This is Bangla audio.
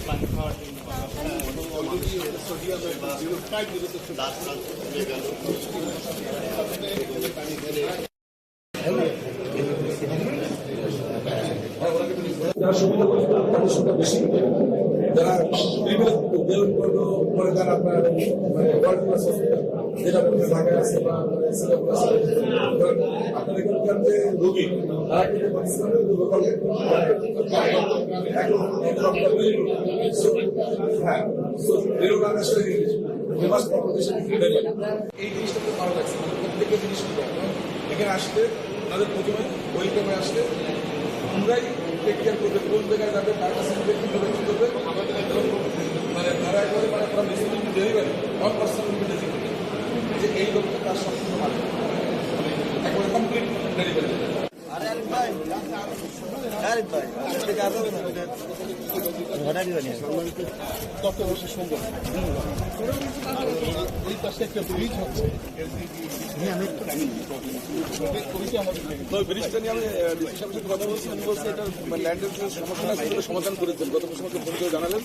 পানি খাওয়ার জন্য যারা সুবিধা তাদের সংখ্যা বেশি, যারা পরে তারা আপনার যেটা ঢাকায় আছে বা সিঙ্গাপুর আছে, আপনার এখানকার যে রোগী তারা কিন্তু পাকিস্তানের এই জিনিসটা খুব ভালো লাগছে। প্রত্যেকের জিনিস এখানে আসলে তাদের প্রথমে ওয়েলকামে আসলে আমরাই টেক কেয়ার করবে, কোন জায়গায় যাবে, কার কাছে কিভাবে কি করবে, মানে তারা একবারে মানে পুরো মেসেজিং ডেলিভারি নন পার্সোনাল মেসেজিং, যে এই লোকটা তার সম্পূর্ণ মানে একবারে কমপ্লিট ডেলিভারি। ওই পাশে একটা ব্রিজ হচ্ছে, ব্রিজটা নিয়ে আমি ডিসি সাহেবের সাথে কথা বলছি। আমি বলছি এটা ল্যান্ডের যে সমস্যাটা সেগুলো সমাধান করেছেন, গত বছর ফোন করে জানালেন।